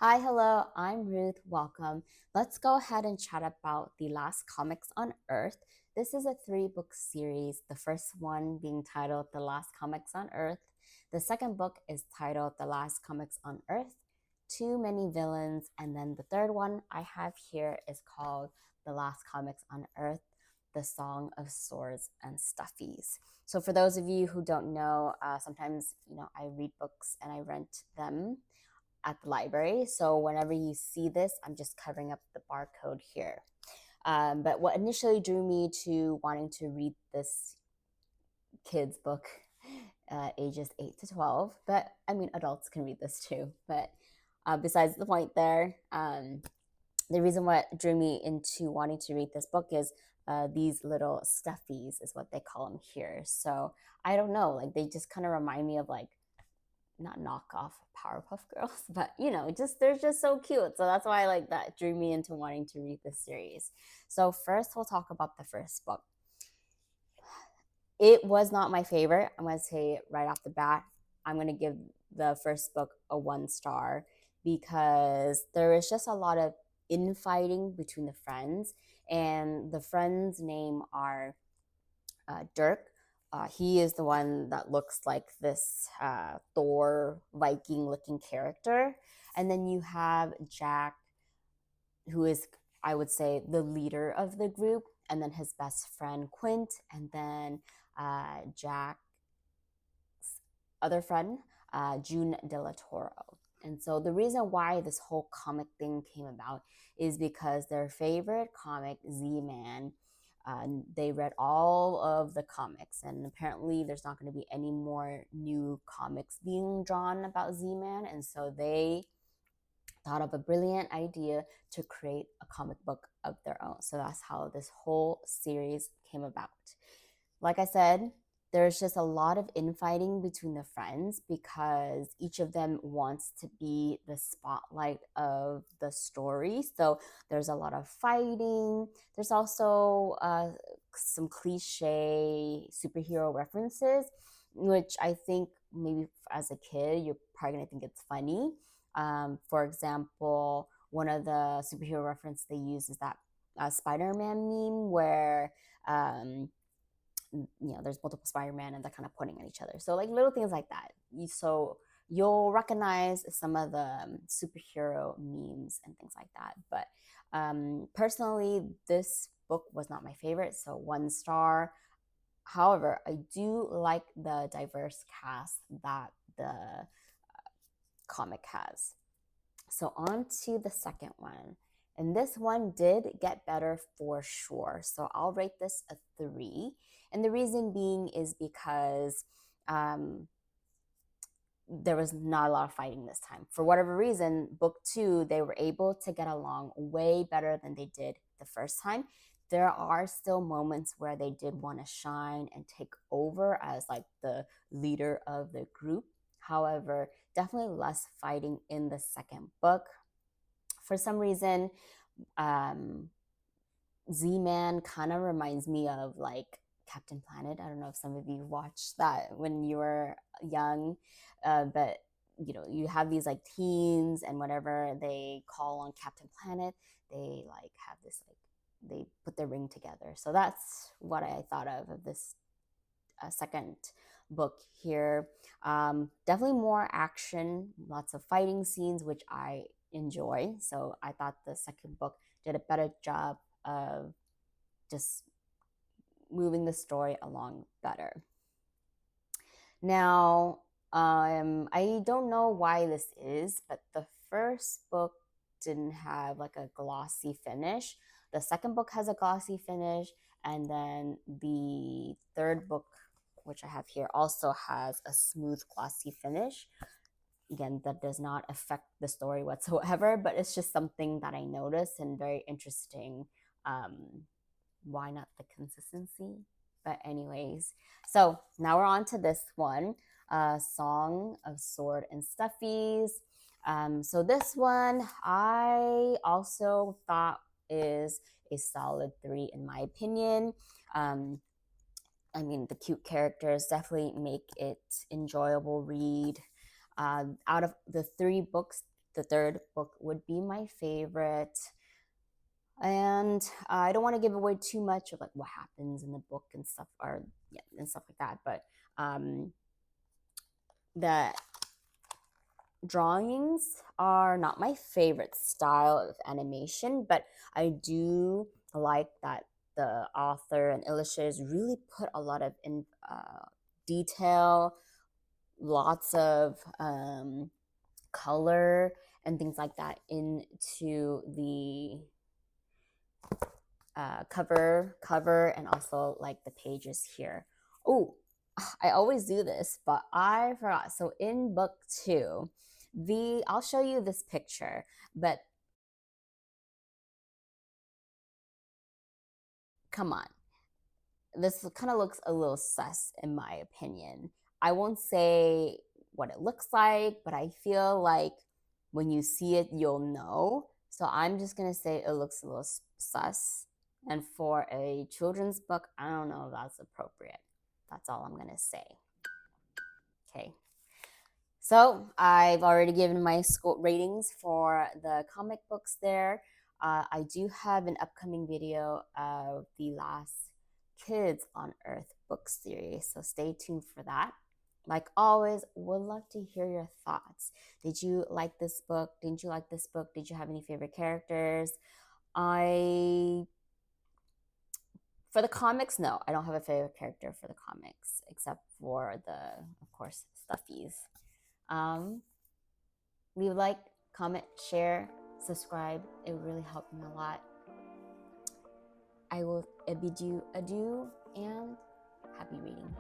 Hi, hello, I'm Ruth. Welcome. Let's go ahead and chat about The Last Comics on Earth. This is a three-book series, the first one being titled The Last Comics on Earth. The second book is titled The Last Comics on Earth, Too Many Villains. And then the third one I have here is called The Last Comics on Earth, The Song of Swords and Stuffies. So for those of you who don't know, sometimes, I read books and I rent them at the library. So whenever you see this, I'm just covering up the barcode here. But what initially drew me to wanting to read this kids book, ages 8 to 12, but I mean, adults can read this too. But besides the point there, the reason what drew me into wanting to read this book is these little stuffies is what they call them here. So I don't know, like they just kind of remind me of like not knockoff Powerpuff Girls, but just they're just so cute. So that's why like that drew me into wanting to read this series. So first we'll talk about the first book. It was not my favorite. I'm gonna say right off the bat, I'm gonna give the first book a 1 star because there is just a lot of infighting between the friends, and the friends' name are Dirk. He is the one that looks like this Thor Viking looking character. And then you have Jack, who is, I would say, the leader of the group. And then his best friend, Quint. And then Jack's other friend, June de la Toro. And so the reason why this whole comic thing came about is because their favorite comic, Z-Man, they read all of the comics, and apparently there's not going to be any more new comics being drawn about Z-Man, and so they thought of a brilliant idea to create a comic book of their own. So that's how this whole series came about. Like I said, there's just a lot of infighting between the friends because each of them wants to be the spotlight of the story. So there's a lot of fighting. There's also some cliche superhero references, which I think maybe as a kid, you're probably going to think it's funny. For example, one of the superhero reference they use is that Spider-Man meme where there's multiple Spider-Man and they're kind of pointing at each other. So like little things like that. So you'll recognize some of the superhero memes and things like that. But personally, this book was not my favorite, so 1 star. However, I do like the diverse cast that the comic has. So on to the second one. And this one did get better for sure. So I'll rate this a 3. And the reason being is because there was not a lot of fighting this time. For whatever reason, book 2, they were able to get along way better than they did the first time. There are still moments where they did want to shine and take over as like the leader of the group. However, definitely less fighting in the second book. For some reason, Z-Man kind of reminds me of like Captain Planet. I don't know if some of you watched that when you were young, but you have these like teens, and whenever they call on Captain Planet, they like have this like they put their ring together. So that's what I thought of this second book here. Definitely more action, lots of fighting scenes, which I enjoy. So I thought the second book did a better job of just moving the story along better. Now, I don't know why this is, but the first book didn't have like a glossy finish. The second book has a glossy finish, and then the third book, which I have here, also has a smooth glossy finish. Again, that does not affect the story whatsoever, but it's just something that I noticed and very interesting. Why not the consistency? But anyways, so now we're on to this one, Song of Sword and Stuffies. So this one I also thought is a solid 3 in my opinion. I mean, the cute characters definitely make it enjoyable read. Out of the 3 books the third book would be my favorite. And I don't want to give away too much of like what happens in the book and stuff, or yeah, and stuff like that. But the drawings are not my favorite style of animation, but I do like that the author and illustrators really put a lot of detail, lots of color and things like that into the cover and also like the pages here. Oh, I always do this, but I forgot. So in book 2, I'll show you this picture, but come on. This kind of looks a little sus in my opinion. I won't say what it looks like, but I feel like when you see it, you'll know. So I'm just going to say it looks a little sus. And for a children's book, I don't know if that's appropriate. That's all I'm going to say. Okay. So I've already given my school ratings for the comic books there. I do have an upcoming video of the last Kids on Earth book series, so stay tuned for that. Like always, would love to hear your thoughts. Did you like this book? Didn't you like this book? Did you have any favorite characters? For the comics, no, I don't have a favorite character for the comics except for of course, Stuffies. Leave a like, comment, share, subscribe. It would really help me a lot. I will bid you adieu and happy reading.